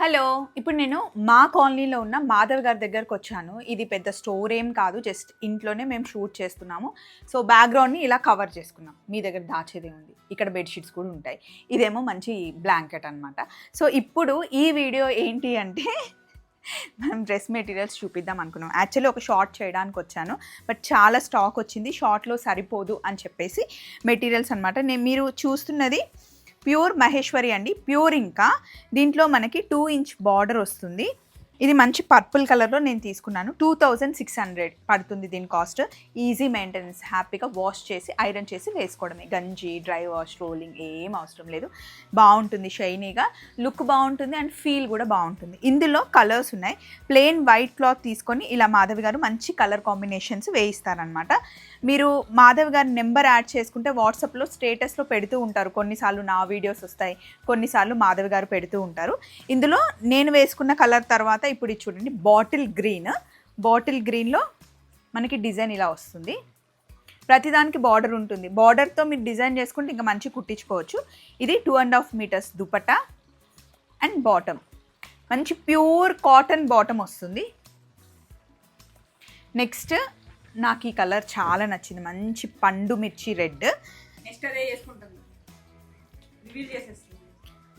Hello! ఇప్పుడు నేను మా కాలనీలో ఉన్న మాధవ్ గారి దగ్గరకొచ్చాను. ఇది పెద్ద స్టోర్ ఏం కాదు. జస్ట్ ఇంట్లోనే మేము షూట్ చేస్తున్నాము. సో, బ్యాక్‌గ్రౌండ్‌ని ఇలా కవర్ చేసుకున్నాం. మీ దగ్గర దాచేదేముంది. ఇక్కడ బెడ్‌షీట్స్ కూడా ఉంటాయి. ఇదేమో మంచి బ్లాంకెట్ అనమాట. సో, ఇప్పుడు ఈ వీడియో ఏంటి అంటే మనం డ్రెస్ మెటీరియల్స్ చూపిద్దాం అనుకున్నాం. యాక్చువల్లీ ఒక షార్ట్ చేయడానికొచ్చాను. బట్ చాలా స్టాక్ వచ్చింది. షార్ట్‌లో సరిపోదు అని చెప్పేసి మెటీరియల్స్ అనమాట. మీరు చూస్తున్నది ప్యూర్ మహేశ్వరి అండి. ప్యూర్ ఇంకా దీంట్లో మనకి 2 ఇంచ్ బార్డర్ వస్తుంది. ఇది మంచి పర్పుల్ కలర్లో నేను తీసుకున్నాను. 2600 పడుతుంది దీని కాస్ట్. ఈజీ మెయింటెనెన్స్, హ్యాపీగా వాష్ చేసి ఐరన్ చేసి వేసుకోవడమే. గంజి, డ్రై వాష్, రోలింగ్ ఏం అవసరం లేదు. బాగుంటుంది, షైనీగా లుక్ బాగుంటుంది అండ్ ఫీల్ కూడా బాగుంటుంది. ఇందులో కలర్స్ ఉన్నాయి. ప్లెయిన్ వైట్ క్లాత్ తీసుకొని ఇలా మాధవి గారు మంచి కలర్ కాంబినేషన్స్ వేయిస్తారనమాట. మీరు మాధవి గారి నెంబర్ యాడ్ చేసుకుంటే వాట్సాప్లో స్టేటస్లో పెడుతూ ఉంటారు. కొన్నిసార్లు నా వీడియోస్ వస్తాయి, కొన్నిసార్లు మాధవి గారు పెడుతూ ఉంటారు. ఇందులో నేను వేసుకున్న కలర్ తర్వాత ఇప్పుడు ఇది చూడండి, బాటిల్ గ్రీన్లో మనకి డిజైన్ ఇలా వస్తుంది. ప్రతిదానికి బార్డర్ ఉంటుంది. బార్డర్తో మీరు డిజైన్ చేసుకుంటే ఇంకా మంచి కుట్టించుకోవచ్చు. ఇది 2.5 మీటర్స్ దుపట్టా అండ్ బాటమ్, మంచి ప్యూర్ కాటన్ బాటమ్ వస్తుంది. నెక్స్ట్ నాకు ఈ కలర్ చాలా నచ్చింది, మంచి పండు మిర్చి రెడ్. నెక్స్ట్ అదే చేసుకుంటాను, రివీల్ చేసేస్తుంది.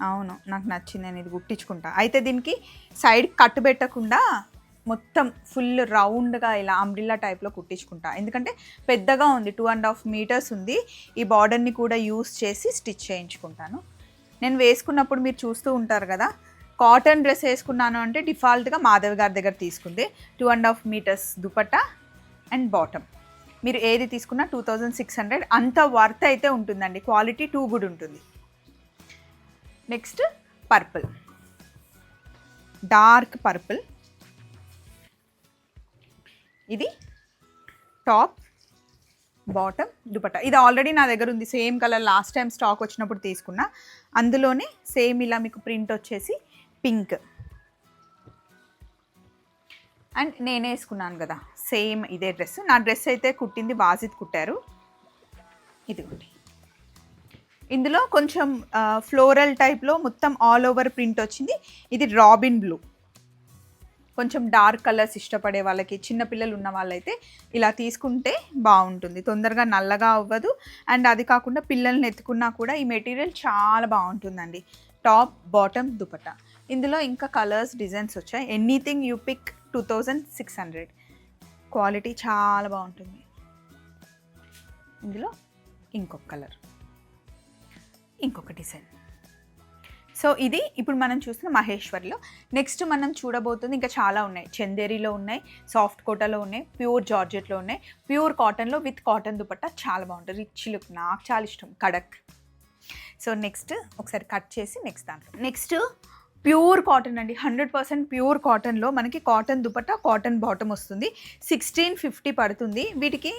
అవును, నాకు నచ్చింది. నేను ఇది కుట్టించుకుంటా. అయితే దీనికి సైడ్ కట్ పెట్టకుండా మొత్తం ఫుల్ రౌండ్గా ఇలా అంబ్రిల్లా టైప్లో కుట్టించుకుంటా. ఎందుకంటే పెద్దగా ఉంది, 2.5 మీటర్స్ ఉంది. ఈ బార్డర్ని కూడా యూస్ చేసి స్టిచ్ చేయించుకుంటాను. నేను వేసుకున్నప్పుడు మీరు చూస్తూ ఉంటారు కదా, కాటన్ డ్రెస్ వేసుకున్నాను అంటే డిఫాల్ట్గా మాధవి గారి దగ్గర తీసుకుంది. 2.5 మీటర్స్ దుపట్టా అండ్ బాటమ్. మీరు ఏది తీసుకున్నా 2600. అంత వర్త్ అయితే ఉంటుందండి. క్వాలిటీ టూ గుడ్ ఉంటుంది. Next purple, dark purple. ఇది టాప్, బాటమ్, దుపట్టా. ఇది ఆల్రెడీ నా దగ్గర ఉంది. Same colour last time stock వచ్చినప్పుడు తీసుకున్నా. అందులోనే సేమ్ ఇలా మీకు ప్రింట్ వచ్చేసి పింక్. అండ్ నేను వేసుకున్నాను కదా సేమ్ ఇదే డ్రెస్. నా డ్రెస్ అయితే కుట్టింది వాజిద్ కుట్టారు. ఇదిగోండి, ఇందులో కొంచెం ఫ్లోరల్ టైప్లో మొత్తం ఆల్ ఓవర్ ప్రింట్ వచ్చింది. ఇది రాబిన్ బ్లూ. కొంచెం డార్క్ కలర్స్ ఇష్టపడే వాళ్ళకి, చిన్నపిల్లలు ఉన్న వాళ్ళైతే ఇలా తీసుకుంటే బాగుంటుంది. తొందరగా నల్లగా అవ్వదు. అండ్ అది కాకుండా పిల్లల్ని ఎత్తుకున్నా కూడా ఈ మెటీరియల్ చాలా బాగుంటుందండి. Top, bottom, dupatta. ఇందులో ఇంకా కలర్స్, డిజైన్స్ వచ్చాయి. Anything you pick 2600. క్వాలిటీ చాలా బాగుంటుంది. ఇందులో ఇంకొక కలర్, ఇంకొక డిజైన్. సో ఇది ఇప్పుడు మనం చూసిన మహేశ్వరిలో. నెక్స్ట్ మనం చూడబోతుంది ఇంకా చాలా ఉన్నాయి. చందేరిలో ఉన్నాయి, సాఫ్ట్ కోటాలో ఉన్నాయి, ప్యూర్ జార్జెట్లో ఉన్నాయి, ప్యూర్ కాటన్లో విత్ కాటన్ దుపట్టా. చాలా బాగుంటుంది, రిచ్ లుక్. నాకు చాలా ఇష్టం, కడక్. సో నెక్స్ట్ ఒకసారి కట్ చేసి నెక్స్ట్ దాంట్లో. నెక్స్ట్ ప్యూర్ కాటన్ అండి, 100% ప్యూర్ కాటన్లో మనకి కాటన్ దుపట్టా, కాటన్ బాటమ్ వస్తుంది. 1650 పడుతుంది. వీటికి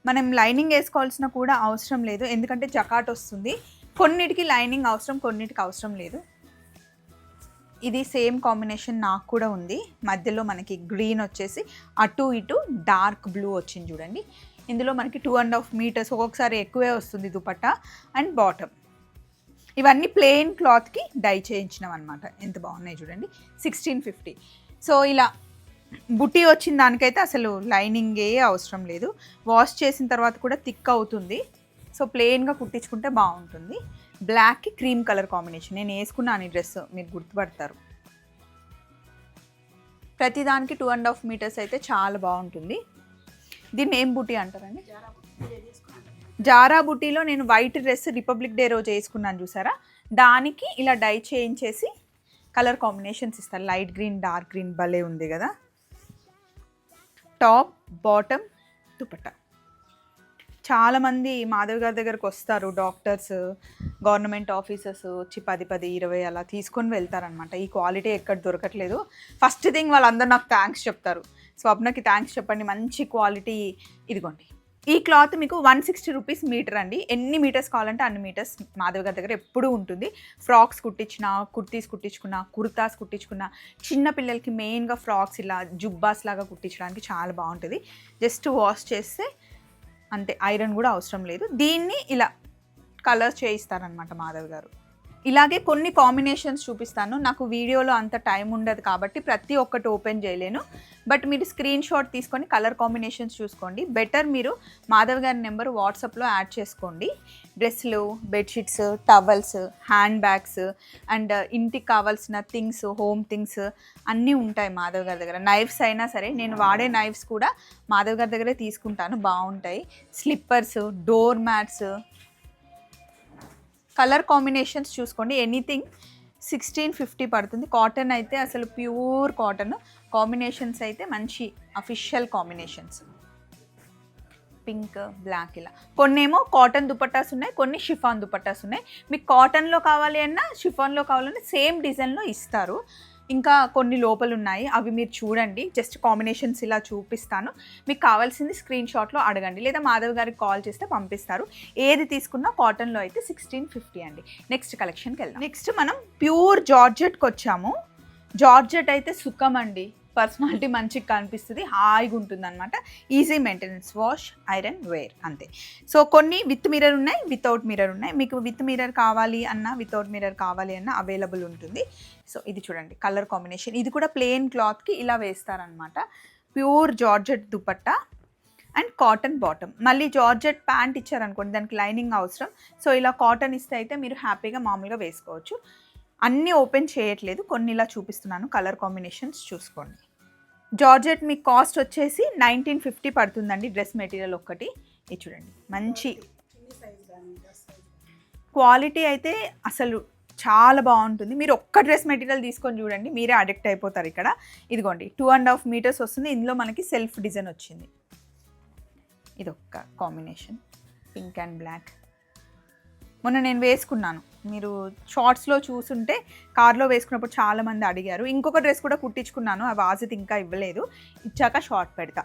మనం లైనింగ్ వేసుకోవాల్సిన కూడా అవసరం లేదు, ఎందుకంటే జకాట్ వస్తుంది. కొన్నిటికి లైనింగ్ అవసరం, కొన్నిటికి అవసరం లేదు. ఇది సేమ్ కాంబినేషన్ నాకు కూడా ఉంది. మధ్యలో మనకి గ్రీన్ వచ్చేసి అటు ఇటు డార్క్ బ్లూ వచ్చింది చూడండి. ఇందులో మనకి 2.5 మీటర్స్, ఒక్కొక్కసారి ఎక్కువే వస్తుంది దుపట్టా అండ్ బాటమ్. ఇవన్నీ ప్లెయిన్ క్లాత్కి డై చేయించినాం అనమాట. ఎంత బాగున్నాయి చూడండి. 1650. సో ఇలా బుట్టి వచ్చిన దానికైతే అసలు లైనింగే అవసరం లేదు. వాష్ చేసిన తర్వాత కూడా థిక్ అవుతుంది. సో ప్లెయిన్గా కుట్టించుకుంటే బాగుంటుంది. బ్లాక్కి క్రీమ్ కలర్ కాంబినేషన్. నేను వేసుకున్నాను ఈ డ్రెస్, మీరు గుర్తుపడతారు. ప్రతిదానికి 2.5 మీటర్స్ అయితే చాలా బాగుంటుంది. దీన్ని ఏం బుట్టి అంటారండి? జారా బుట్టీలో నేను వైట్ డ్రెస్ రిపబ్లిక్ డే రోజు వేసుకున్నాను చూసారా, దానికి ఇలా డై చేయించేసి కలర్ కాంబినేషన్స్ ఇస్తారు. లైట్ గ్రీన్, డార్క్ గ్రీన్, భలే ఉంది కదా. Top, bottom, dupatta. చాలామంది మాధవ్ గారి దగ్గరకు వస్తారు, డాక్టర్స్, గవర్నమెంట్ ఆఫీసర్స్ వచ్చి 10, 20 అలా తీసుకొని వెళ్తారనమాట. ఈ క్వాలిటీ ఎక్కడ దొరకట్లేదు. ఫస్ట్ థింగ్ వాళ్ళందరూ నాకు థ్యాంక్స్ చెప్తారు. స్వప్నకి థ్యాంక్స్ చెప్పండి, మంచి క్వాలిటీ. ఇదిగోండి, ఈ క్లాత్ మీకు 160 రూపీస్ మీటర్ అండి. ఎన్ని మీటర్స్ కావాలంటే అన్ని మీటర్స్ మాధవ్ గారి దగ్గర ఎప్పుడూ ఉంటుంది. ఫ్రాక్స్ కుట్టించిన, కుర్తీస్ కుట్టించుకున్న, కుర్తాస్ కుట్టించుకున్న, చిన్న పిల్లలకి మెయిన్గా ఫ్రాక్స్ ఇలా జుబ్బాస్ లాగా కుట్టించడానికి చాలా బాగుంటుంది. జస్ట్ వాష్ చేస్తే అంతే, ఐరన్ కూడా అవసరం లేదు. దీన్ని ఇలా కలర్స్ చేయిస్తారనమాట మాధవ్ గారు. ఇలాగే కొన్ని కాంబినేషన్స్ చూపిస్తాను. నాకు వీడియోలో అంత టైం ఉండదు కాబట్టి ప్రతి ఒక్కటి ఓపెన్ చేయలేను. బట్ మీరు స్క్రీన్ షాట్ తీసుకొని కలర్ కాంబినేషన్స్ చూసుకోండి. బెటర్ మీరు మాధవ్ గారి నెంబర్ వాట్సాప్లో యాడ్ చేసుకోండి. డ్రెస్సులు, bedsheets, towels, hand bags and ఇంటికి కావాల్సిన థింగ్స్, హోమ్ థింగ్స్ అన్నీ ఉంటాయి మాధవ్ గారి దగ్గర. నైఫ్స్ అయినా సరే, నేను వాడే నైఫ్స్ కూడా మాధవ్ గారి దగ్గరే తీసుకుంటాను, బాగుంటాయి. Slippers, door mats, colour combinations చూసుకోండి. ఎనీథింగ్ 1650 పడుతుంది. కాటన్ అయితే అసలు ప్యూర్ కాటన్. కాంబినేషన్స్ అయితే మంచి అఫిషియల్ కాంబినేషన్స్. పింక్, బ్లాక్ ఇలా. కొన్నేమో కాటన్ దుపట్టాస్ ఉన్నాయి, కొన్ని షిఫాన్ దుపట్టాస్ ఉన్నాయి. మీకు కాటన్లో కావాలి అన్నా షిఫాన్లో కావాలన్నా సేమ్ డిజైన్లో ఇస్తారు. ఇంకా కొన్ని లోపల ఉన్నాయి, అవి మీరు చూడండి. జస్ట్ కాంబినేషన్స్ ఇలా చూపిస్తాను. మీకు కావాల్సింది స్క్రీన్ షాట్లో అడగండి, లేదా మాధవ్ గారికి కాల్ చేస్తే పంపిస్తారు. ఏది తీసుకున్నా కాటన్లో అయితే 1650 అండి. నెక్స్ట్ కలెక్షన్కి వెళ్దాం. నెక్స్ట్ మనం ప్యూర్ జార్జెట్కి వచ్చాము. జార్జెట్ అయితే సుఖం అండి, పర్సనాలిటీ మంచిగా కనిపిస్తుంది, హాయిగా ఉంటుంది అనమాట. Easy maintenance, wash, iron, wear అంతే. సో కొన్ని విత్ మిర్రర్ ఉన్నాయి, వితౌట్ మిర్రర్ ఉన్నాయి. మీకు విత్ మిర్రర్ కావాలి అన్నా, వితౌట్ మిర్రర్ కావాలి అన్నా అవైలబుల్ ఉంటుంది. సో ఇది చూడండి కలర్ కాంబినేషన్. ఇది కూడా ప్లెయిన్ క్లాత్కి ఇలా వేస్తారనమాట. Pure georgette dupatta and cotton bottom. మళ్ళీ జార్జెట్ ప్యాంట్ ఇచ్చారనుకోండి, దానికి లైనింగ్ అవసరం. సో ఇలా కాటన్ ఇస్తే అయితే మీరు హ్యాపీగా మామూలుగా వేసుకోవచ్చు. అన్నీ ఓపెన్ చేయట్లేదు, కొన్ని ఇలా చూపిస్తున్నాను. కలర్ కాంబినేషన్స్ చూసుకోండి. జార్జెట్ మీకు కాస్ట్ వచ్చేసి 1950 పడుతుందండి. డ్రెస్ మెటీరియల్ ఒక్కటి. ఇది చూడండి, మంచి క్వాలిటీ అయితే అసలు చాలా బాగుంటుంది. మీరు ఒక్క డ్రెస్ మెటీరియల్ తీసుకొని చూడండి, మీరే అడిక్ట్ అయిపోతారు. ఇక్కడ ఇదిగోండి 2.5 మీటర్స్ వస్తుంది. ఇందులో మనకి సెల్ఫ్ డిజైన్ వచ్చింది. ఇది ఒక్క కాంబినేషన్, పింక్ అండ్ బ్లాక్. మొన్న నేను వేసుకున్నాను, మీరు షార్ట్స్లో చూసుంటే కార్లో వేసుకున్నప్పుడు చాలామంది అడిగారు. ఇంకొక డ్రెస్ కూడా కుట్టించుకున్నాను, ఆ వాజిత్ ఇంకా ఇవ్వలేదు, ఇచ్చాక షార్ట్ పెడతా.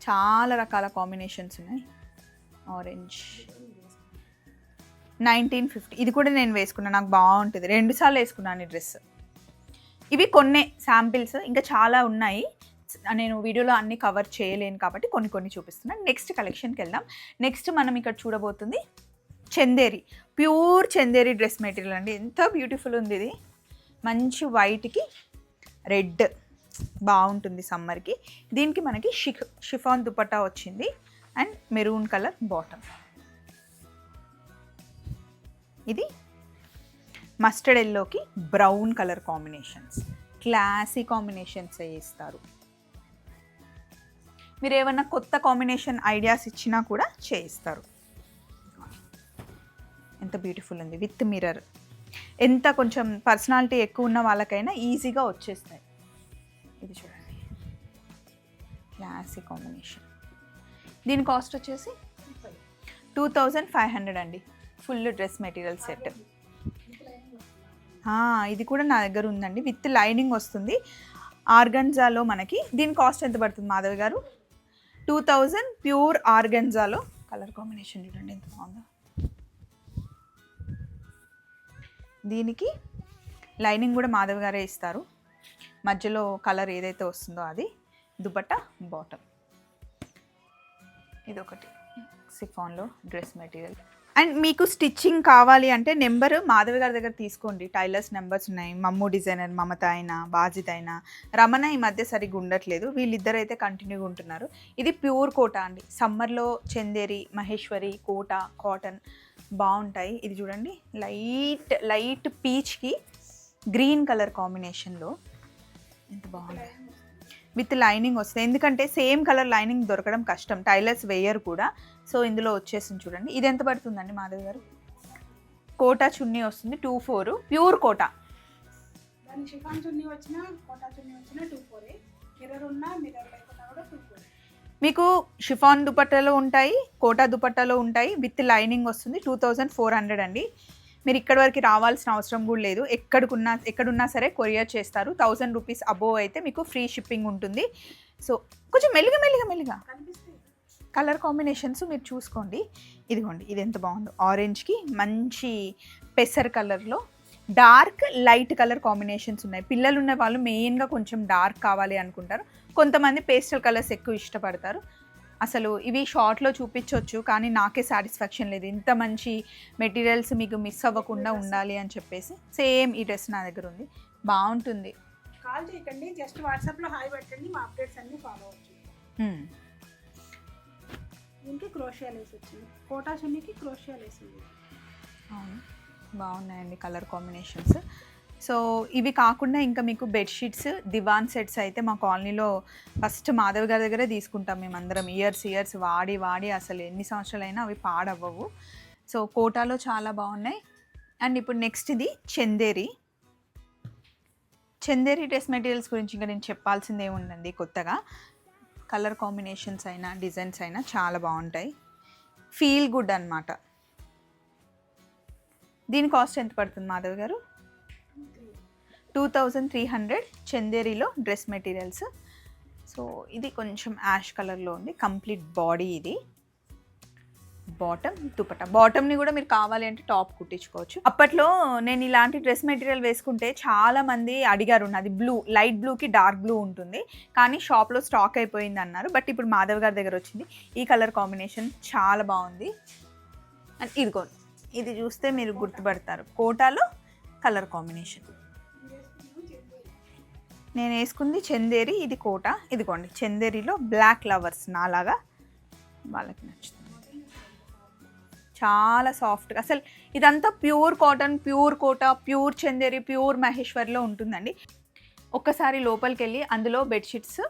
చాలా రకాల కాంబినేషన్స్ ఉన్నాయి. ఆరెంజ్ 1950. ఇది కూడా నేను వేసుకున్నాను, నాకు బాగుంటుంది. 2 సార్లు వేసుకున్నాను ఈ డ్రెస్. ఇవి కొన్నే శాంపిల్స్, ఇంకా చాలా ఉన్నాయి. నేను వీడియోలో అన్ని కవర్ చేయలేను కాబట్టి కొన్ని కొన్ని చూపిస్తున్నాను. నెక్స్ట్ కలెక్షన్కి వెళ్దాం. నెక్స్ట్ మనం ఇక్కడ చూడబోతుంది Chanderi, pure Chanderi dress material అండి. ఎంత బ్యూటిఫుల్ ఉంది ఇది. మంచి వైట్కి రెడ్ బాగుంటుంది సమ్మర్కి. దీనికి మనకి షిఫాన్ దుపట్టా వచ్చింది అండ్ మెరూన్ కలర్ బాటమ్. ఇది మస్టర్డ్ ఎల్లోకి brown colour combinations. Classy combinations ఇస్తారు. మీరు ఏమన్నా కొత్త కాంబినేషన్ ఐడియాస్ ఇచ్చినా కూడా చేయిస్తారు. ఎంత బ్యూటిఫుల్ ఉంది, విత్ మిర్రర్. ఎంత కొంచెం పర్సనాలిటీ ఎక్కువ ఉన్న వాళ్ళకైనా ఈజీగా వచ్చేస్తాయి. ఇది చూడండి, క్లాసిక్ కాంబినేషన్. దీని కాస్ట్ వచ్చేసి 2500 అండి. Full dress material set. ఇది కూడా నా దగ్గర ఉందండి, విత్ లైనింగ్ వస్తుంది. ఆర్గన్జాలో మనకి. దీని కాస్ట్ ఎంత పడుతుంది మాధవ్ గారు? 2000 ప్యూర్ ఆర్గన్జాలో. కలర్ కాంబినేషన్ చూడండి ఎంత బాగుందో. దీనికి లైనింగ్ కూడా మాధవ్ గారే ఇస్తారు. మధ్యలో కలర్ ఏదైతే వస్తుందో అది. దుపట్టా బాటమ్. ఇదొకటి సిఫాన్లో డ్రెస్ మెటీరియల్. అండ్ మీకు స్టిచ్చింగ్ కావాలి అంటే నెంబర్ మాధవి గారి దగ్గర తీసుకోండి. టైలర్స్ నెంబర్స్ ఉన్నాయి. మమ్ము డిజైనర్, మమత అయినా, బాజిత్ అయినా. రమణ ఈ మధ్య సరిగ్గా ఉండట్లేదు, వీళ్ళిద్దరు అయితే కంటిన్యూగా ఉంటున్నారు. ఇది ప్యూర్ కోటా అండి. సమ్మర్లో చందేరి, మహేశ్వరి, కోటా, కాటన్ బాగుంటాయి. ఇది చూడండి, లైట్ పీచ్కి గ్రీన్ కలర్ కాంబినేషన్లో ఎంత బాగుంది. విత్ లైనింగ్ వస్తుంది, ఎందుకంటే సేమ్ కలర్ లైనింగ్ దొరకడం కష్టం, టైలర్స్ వేయరు కూడా. సో ఇందులో వచ్చేసింది చూడండి. ఇది ఎంత పడుతుందండి మాధవి గారు? కోటా చున్నీ వస్తుంది 24, ప్యూర్ కోటా. మీకు షిఫాన్ దుపట్టాలో ఉంటాయి, కోటా దుపట్టాలో ఉంటాయి, విత్ లైనింగ్ వస్తుంది. 2400 అండి. మీరు ఇక్కడి వరకు రావాల్సిన అవసరం కూడా లేదు. ఎక్కడున్నా సరే కొరియర్ చేస్తారు. 1000 రూపీస్ అబోవ్ అయితే మీకు ఫ్రీ షిప్పింగ్ ఉంటుంది. సో కొంచెం మెల్లిగా కలర్ కాంబినేషన్స్ మీరు చూసుకోండి. ఇదిగోండి, ఇది ఎంత బాగుందో. ఆరెంజ్కి మంచి పెసర్ కలర్లో డార్క్ లైట్ కలర్ కాంబినేషన్స్ ఉన్నాయి. పిల్లలు ఉన్న వాళ్ళు మెయిన్గా కొంచెం డార్క్ కావాలి అనుకుంటారు, కొంతమంది పేస్టల్ కలర్స్ ఎక్కువ ఇష్టపడతారు. అసలు ఇవి షార్ట్లో చూపించవచ్చు, కానీ నాకే సాటిస్ఫాక్షన్ లేదు. ఇంత మంచి మెటీరియల్స్ మీకు మిస్ అవ్వకుండా ఉండాలి అని చెప్పేసి సేమ్ ఈ డ్రెస్ నా దగ్గర ఉంది, బాగుంటుంది. కాల్ చేయకండి, జస్ట్ వాట్సాప్లో హాయ్ పెట్టండి, మా అప్డేట్స్ అన్నీ ఫాలో అవచ్చు. దీనికి క్రోషియా లేస్ వచ్చింది, కోటా చున్నీకి క్రోషియా లేస్ ఉంది. అవును, బాగున్నాయండి కలర్ కాంబినేషన్స్. సో ఇవి కాకుండా ఇంకా మీకు బెడ్షీట్స్, దివాన్ సెట్స్ అయితే మా కాలనీలో ఫస్ట్ మాధవ్ గారి దగ్గరే తీసుకుంటాం మేమందరం. ఇయర్స్ వాడి వాడి అసలు ఎన్ని సంవత్సరాలైనా అవి పాడవ్వవు. సో కోటాలో చాలా బాగున్నాయి. అండ్ ఇప్పుడు నెక్స్ట్ ఇది చందేరి డ్రెస్ మెటీరియల్స్ గురించి ఇంకా నేను చెప్పాల్సింది ఏముందండి. కొత్తగా కలర్ కాంబినేషన్స్ అయినా డిజైన్స్ అయినా చాలా బాగుంటాయి, ఫీల్ గుడ్ అన్నమాట. దీని కాస్ట్ ఎంత పడుతుంది మాధవ్ గారు? 2300 చందేరిలో డ్రెస్ మెటీరియల్స్. సో ఇది కొంచెం యాష్ కలర్లో ఉంది, కంప్లీట్ బాడీ. ఇది బాటమ్, దుపట్టా. బాటమ్ని కూడా మీరు కావాలి అంటే టాప్ కుట్టించుకోవచ్చు. అప్పట్లో నేను ఇలాంటి డ్రెస్ మెటీరియల్ వేసుకుంటే చాలామంది అడిగారు, నాది బ్లూ, లైట్ బ్లూకి డార్క్ బ్లూ ఉంటుంది కానీ షాప్లో స్టాక్ అయిపోయింది అన్నారు. బట్ ఇప్పుడు మాధవ్ గారి దగ్గర వచ్చింది. ఈ కలర్ కాంబినేషన్ చాలా బాగుంది. అండ్ ఇదిగోండి, ఇది చూస్తే మీరు గుర్తుపడతారు, కోటాలో కలర్ కాంబినేషన్. నేను వేసుకుంది చందేరి, ఇది కోట. ఇదిగోండి చందేరిలో బ్లాక్ లవర్స్ నాలాగా వాళ్ళకి నచ్చుతుంది. చాలా సాఫ్ట్గా, అసలు ఇదంతా ప్యూర్ కాటన్, ప్యూర్ కోట, ప్యూర్ చందేరి, ప్యూర్ మహేశ్వర్లో ఉంటుందండి. ఒక్కసారి లోపలికి వెళ్ళి అందులో బెడ్షీట్స్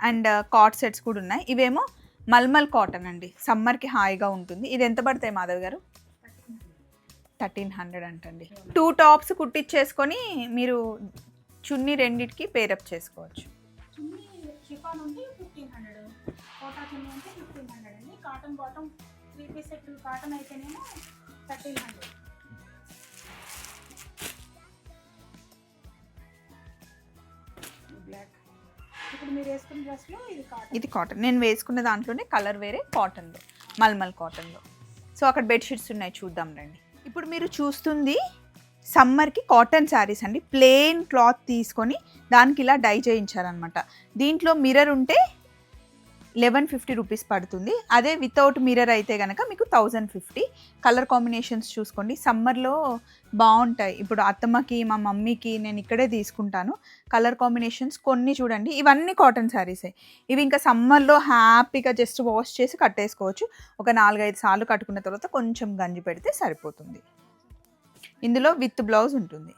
అండ్ కాట్ సెట్స్ కూడా ఉన్నాయి. ఇవేమో మల్మల్ కాటన్ అండి, సమ్మర్కి హాయిగా ఉంటుంది. ఇది ఎంత పడతాయి మాధవ్ గారు? 1300 అంటండి. 2 టాప్స్ కుట్టించేసుకొని మీరు చున్నీ రెండిటికి పేరప్ చేసుకోవచ్చు. చున్నీ షిఫాన్ ఉంటే 1500, కోటా చున్నీ ఉంటే 1500 అండి. Cotton bottom 3 piece set cotton అయితేనేమో 1300. బ్లాక్ ఇప్పుడు మీరు వేసుకున్న డ్రెస్లో ఇది కాటన్. నేను వేసుకున్న దాంట్లోనే కలర్ వేరే, కాటన్లో, మల్మల్ కాటన్లో. సో అక్కడ బెడ్షీట్స్ ఉన్నాయి, చూద్దాం రండి. ఇప్పుడు మీరు చూస్తుంది సమ్మర్కి కాటన్ శారీస్ అండి. ప్లెయిన్ క్లాత్ తీసుకొని దానికి ఇలా డై చేయించారనమాట. దీంట్లో మిర్రర్ ఉంటే 1150 రూపీస్ పడుతుంది. అదే వితౌట్ మిర్రర్ అయితే కనుక మీకు 1050. కలర్ కాంబినేషన్స్ చూసుకోండి, సమ్మర్లో బాగుంటాయి. ఇప్పుడు అత్తమ్మకి, మా మమ్మీకి నేను ఇక్కడే తీసుకుంటాను. కలర్ కాంబినేషన్స్ కొన్ని చూడండి, ఇవన్నీ కాటన్ శారీసే. ఇవి ఇంకా సమ్మర్లో హ్యాపీగా జస్ట్ వాష్ చేసి కట్టేసుకోవచ్చు. ఒక 4-5 సార్లు కట్టుకున్న తర్వాత కొంచెం గంజి పెడితే సరిపోతుంది. ఇందులో విత్ బ్లౌజ్ ఉంటుంది.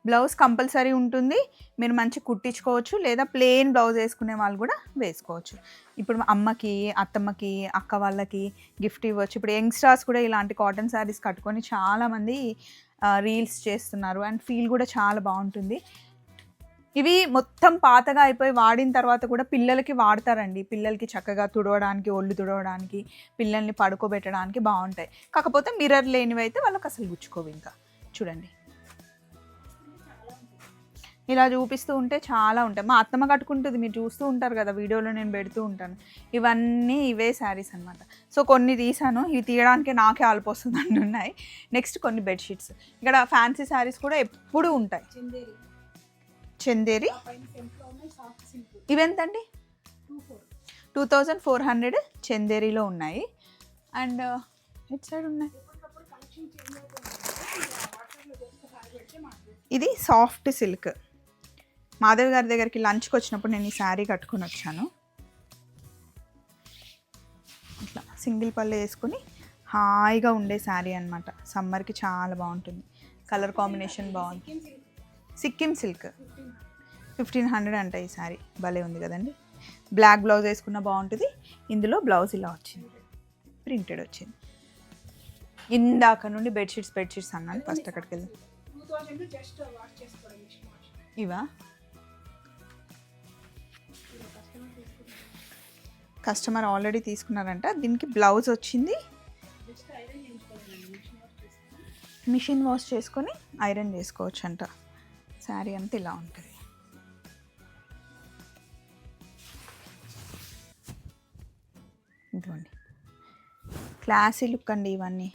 బ్లౌజ్ కంపల్సరీ ఉంటుంది, మీరు మంచి కుట్టించుకోవచ్చు, లేదా ప్లెయిన్ బ్లౌజ్ వేసుకునే వాళ్ళు కూడా వేసుకోవచ్చు. ఇప్పుడు అమ్మకి, అత్తమ్మకి, అక్క వాళ్ళకి గిఫ్ట్ ఇవ్వచ్చు. ఇప్పుడు యంగ్స్టర్స్ కూడా ఇలాంటి కాటన్ శారీస్ కట్టుకొని చాలామంది రీల్స్ చేస్తున్నారు అండ్ ఫీల్ కూడా చాలా బాగుంటుంది. ఇవి మొత్తం పాతగా అయిపోయి వాడిన తర్వాత కూడా పిల్లలకి వాడతారండి. పిల్లలకి చక్కగా తుడవడానికి, ఒళ్ళు తుడవడానికి, పిల్లల్ని పడుకోబెట్టడానికి బాగుంటాయి. కాకపోతే మిర్రర్ లేనివి అయితే వాళ్ళకి అసలు గుచ్చుకోవు. ఇంకా చూడండి, ఇలా చూపిస్తూ ఉంటే చాలా ఉంటాయి. మా అత్తమ్మ కట్టుకుంటుంది, మీరు చూస్తూ ఉంటారు కదా వీడియోలో, నేను పెడుతూ ఉంటాను. ఇవన్నీ ఇవే శారీస్ అనమాట. సో కొన్ని తీసాను, ఇవి తీయడానికే నాకే ఆల్పోస్తుంది అంటున్నాయి. నెక్స్ట్ కొన్ని బెడ్షీట్స్. ఇక్కడ ఫ్యాన్సీ శారీస్ కూడా ఎప్పుడూ ఉంటాయి. చందేరి ఇవెంతండి? 2400 చందేరిలో ఉన్నాయి. అండ్ ఇట్ సైడ్ ఉన్నాయి. ఇది సాఫ్ట్ సిల్క్. మాధవ్ గారి దగ్గరికి లంచ్కి వచ్చినప్పుడు నేను ఈ శారీ కట్టుకొని వచ్చాను. ఇట్లా సింగిల్ పళ్ళు వేసుకొని హాయిగా ఉండే శారీ అనమాట. సమ్మర్కి చాలా బాగుంటుంది. కలర్ కాంబినేషన్ బాగుంది. సిక్కిం సిల్క్ 1500 అంట ఈ శారీ. భలే ఉంది కదండి. బ్లాక్ బ్లౌజ్ వేసుకున్న బాగుంటుంది. ఇందులో బ్లౌజ్ ఇలా వచ్చింది, ప్రింటెడ్ వచ్చింది. ఇందాక నుండి బెడ్షీట్స్ అన్నాను. ఫస్ట్ అక్కడికి వెళ్ళి ఇవా కస్టమర్ ఆల్రెడీ తీసుకున్నారంట. దీనికి బ్లౌజ్ వచ్చింది, మిషన్ వాష్ చేసుకొని ఐరన్ చేసుకోవచ్చు అంట. శారీ అంతా ఇలా ఉంటుంది. ఇదిగోండి, క్లాసీ లుక్ అండి. ఇవన్నీ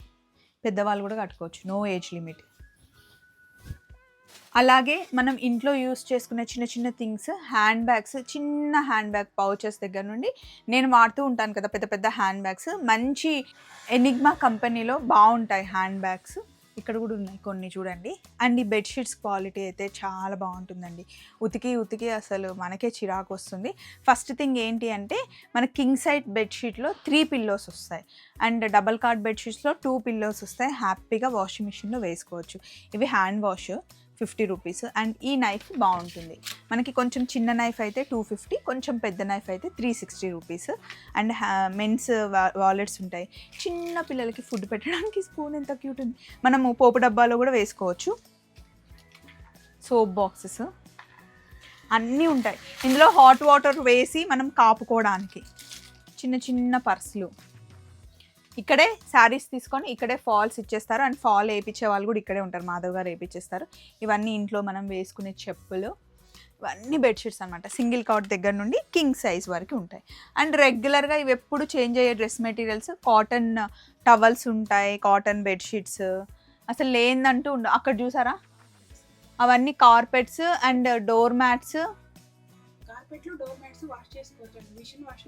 పెద్దవాళ్ళు కూడా కట్టుకోవచ్చు, నో ఏజ్ లిమిట్. అలాగే మనం ఇంట్లో యూస్ చేసుకునే చిన్న చిన్న థింగ్స్, హ్యాండ్ బ్యాగ్స్, చిన్న హ్యాండ్ బ్యాగ్ పౌచెస్ దగ్గర నుండి నేను వాడుతూ ఉంటాను కదా పెద్ద పెద్ద హ్యాండ్ బ్యాగ్స్, మంచి ఎనిగ్మా కంపెనీలో బాగుంటాయి హ్యాండ్ బ్యాగ్స్. ఇక్కడ కూడా ఉన్నాయి కొన్ని చూడండి. అండ్ ఈ బెడ్షీట్స్ క్వాలిటీ అయితే చాలా బాగుంటుందండి. ఉతికి అసలు మనకే చిరాకు వస్తుంది. ఫస్ట్ థింగ్ ఏంటి అంటే మన కింగ్ సైజ్ బెడ్షీట్లో 3 పిల్లోస్ వస్తాయి అండ్ డబల్ కాట్ బెడ్షీట్స్లో 2 పిల్లోస్ వస్తాయి. హ్యాపీగా వాషింగ్ మిషన్లో వేసుకోవచ్చు. ఇవి హ్యాండ్ వాష్ 50 రూపీస్. అండ్ ఈ నైఫ్ బాగుంటుంది. మనకి కొంచెం చిన్న నైఫ్ అయితే 250, కొంచెం పెద్ద నైఫ్ అయితే 360 రూపీస్. అండ్ మెన్స్ వాలెట్స్ ఉంటాయి. చిన్న పిల్లలకి ఫుడ్ పెట్టడానికి స్పూన్ ఎంత క్యూట్ ఉంది. మనము పోపు డబ్బాలో కూడా వేసుకోవచ్చు. సోప్ బాక్సెస్ అన్నీ ఉంటాయి ఇందులో. హాట్ వాటర్ వేసి మనం కాపుకోవడానికి చిన్న చిన్న పర్సులు. ఇక్కడే శారీస్ తీసుకొని ఇక్కడే ఫాల్స్ ఇచ్చేస్తారు. అండ్ ఫాల్ వేయించే వాళ్ళు కూడా ఇక్కడే ఉంటారు. మాధవ్ గారు వేయించేస్తారు. ఇవన్నీ ఇంట్లో మనం వేసుకునే చెప్పులు, ఇవన్నీ బెడ్షీట్స్ అనమాట. సింగిల్ కాట్ దగ్గర నుండి కింగ్ సైజ్ వరకు ఉంటాయి. అండ్ రెగ్యులర్గా ఇవి ఎప్పుడు చేంజ్ అయ్యే డ్రెస్ మెటీరియల్స్, కాటన్ టవల్స్ ఉంటాయి, కాటన్ బెడ్షీట్స్ అసలు లేదంటూ అక్కడ చూసారా అవన్నీ కార్పెట్స్ అండ్ డోర్ మ్యాట్స్.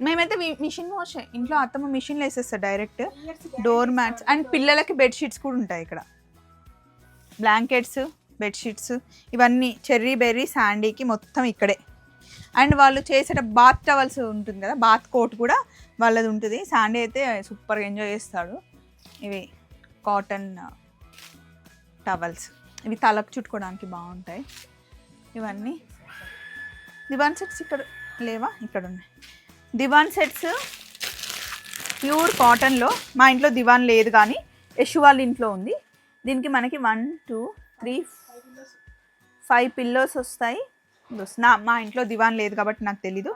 మేమైతే మిషన్ వాష్ ఇంట్లో అత్తమ్మ మిషన్లో వేసేస్తా డైరెక్ట్. డోర్ మ్యాట్స్ అండ్ పిల్లలకి బెడ్షీట్స్ కూడా ఉంటాయి ఇక్కడ. బ్లాంకెట్స్, బెడ్షీట్స్ ఇవన్నీ చెర్రీ బెర్రీ శాండీకి మొత్తం ఇక్కడే. అండ్ వాళ్ళు చేసే బాత్ టవల్స్ ఉంటుంది కదా, బాత్ కోట్ కూడా వాళ్ళది ఉంటుంది. శాండీ అయితే సూపర్గా ఎంజాయ్ చేస్తాడు. ఇవి కాటన్ టవల్స్, ఇవి తలకు చుట్టుకోవడానికి బాగుంటాయి. ఇవన్నీ దివాన్ సెట్స్ ఇక్కడ లేవా, ఇక్కడ ఉన్నాయి దివాన్ సెట్స్ ప్యూర్ కాటన్లో. మా ఇంట్లో దివాన్ లేదు కానీ యశు వాళ్ళ ఇంట్లో ఉంది. దీనికి మనకి 1 2 3 5 పిల్లోస్ వస్తాయి. మా ఇంట్లో దివాన్ లేదు కాబట్టి నాకు తెలీదు.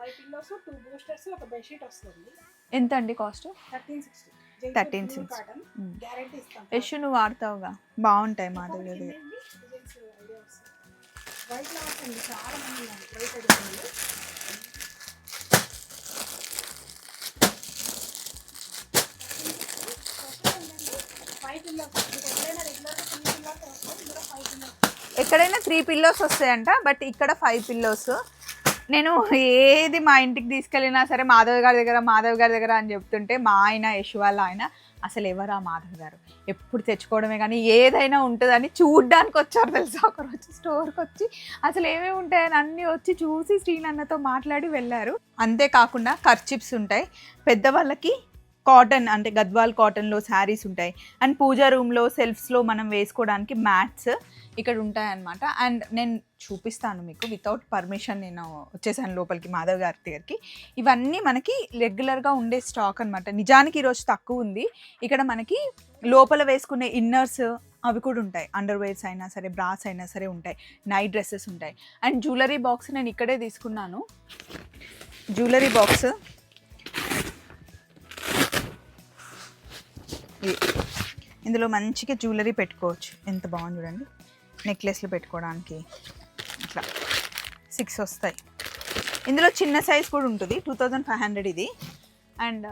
ఎంత అండి కాస్ట్? 1360. యశు నువ్వు వాడతావుగా, బాగుంటాయి మాధవ్ గారి. ఎక్కడైనా 3 పిల్లోస్ వస్తాయంట, బట్ ఇక్కడ 5 పిల్లోస్. నేను ఏది మా ఇంటికి తీసుకెళ్ళినా సరే మాధవ్ గారి దగ్గర అని చెప్తుంటే మా ఆయన యశు వాళ్ళ ఆయన అసలు ఎవరా మాధవ్ గారు ఎప్పుడు తెచ్చుకోవడమే కానీ ఏదైనా ఉంటుందని చూడ్డానికి వచ్చారు తెలుసా. ఒకరోజు స్టోర్కి వచ్చి అసలు ఏమేమి ఉంటాయని అన్నీ వచ్చి చూసి శ్రీనన్నతో మాట్లాడి వెళ్ళారు. అంతేకాకుండా కర్చిప్స్ ఉంటాయి పెద్దవాళ్ళకి. కాటన్ అంటే గద్వాల్ కాటన్లో శారీస్ ఉంటాయి. అండ్ పూజా రూమ్లో సెల్ఫ్స్లో మనం వేసుకోవడానికి మ్యాట్స్ ఇక్కడ ఉంటాయన్నమాట. అండ్ నేను చూపిస్తాను మీకు. వితౌట్ పర్మిషన్ నేను వచ్చేసాను లోపలికి మాధవ్ గారి దగ్గరికి. ఇవన్నీ మనకి రెగ్యులర్గా ఉండే స్టాక్ అనమాట. నిజానికి ఈరోజు తక్కువ ఉంది. ఇక్కడ మనకి లోపల వేసుకునే ఇన్నర్స్ అవి కూడా ఉంటాయి. అండర్వేర్స్ అయినా సరే, బ్రాస్ అయినా సరే ఉంటాయి. నైట్ డ్రెస్సెస్ ఉంటాయి. అండ్ జ్యువెలరీ బాక్స్ నేను ఇక్కడే తీసుకున్నాను. జ్యువెలరీ బాక్స్ ఇందులో మంచిగా జ్యువెలరీ పెట్టుకోవచ్చు. ఎంత బాగుంది చూడండి. నెక్లెస్లు పెట్టుకోవడానికి ఇట్లా 6 వస్తాయి. ఇందులో చిన్న సైజ్ కూడా ఉంటుంది. 2500 ఇది. అండ్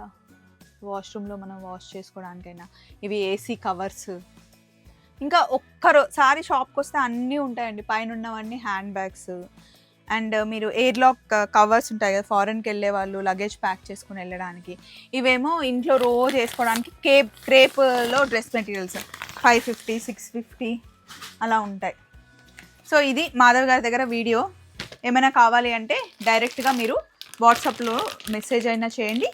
వాష్రూమ్లో మనం వాష్ చేసుకోవడానికైనా ఇవి ఏసీ కవర్స్. ఇంకా ఒక్కసారి షాప్కి వస్తే అన్నీ ఉంటాయండి. పైన ఉన్నవన్నీ హ్యాండ్ బ్యాగ్స్. అండ్ మీరు ఎయిర్ లాక్ కవర్స్ ఉంటాయి కదా, ఫారెన్కి వెళ్ళే వాళ్ళు లగేజ్ ప్యాక్ చేసుకుని వెళ్ళడానికి. ఇవేమో ఇంట్లో రోజు వేసుకోవడానికి క్రేప్లో డ్రెస్ మెటీరియల్స్ 550 650 అలా ఉంటాయి. సో ఇది మాధవ్ గారి దగ్గర వీడియో. ఏమైనా కావాలి అంటే డైరెక్ట్గా మీరు వాట్సాప్లో మెసేజ్ అయినా చేయండి.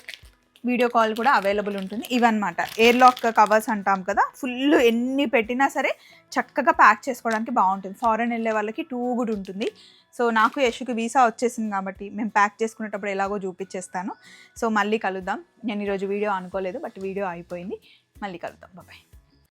వీడియో కాల్ కూడా అవైలబుల్ ఉంటుంది. ఇవన్నమాట ఎయిర్ లాక్ కవర్స్ అంటాం కదా, ఫుల్ ఎన్ని పెట్టినా సరే చక్కగా ప్యాక్ చేసుకోవడానికి బాగుంటుంది. ఫారెన్ వెళ్ళే వాళ్ళకి 2 కూడా ఉంటుంది. సో నాకు యశుకి వీసా వచ్చేసింది కాబట్టి మేము ప్యాక్ చేసుకునేటప్పుడు ఎలాగో చూపించేస్తాను. సో మళ్ళీ కలుద్దాం. నేను ఈరోజు వీడియో అనుకోలేదు, బట్ వీడియో అయిపోయింది. మళ్ళీ కలుద్దాం. బాయ్.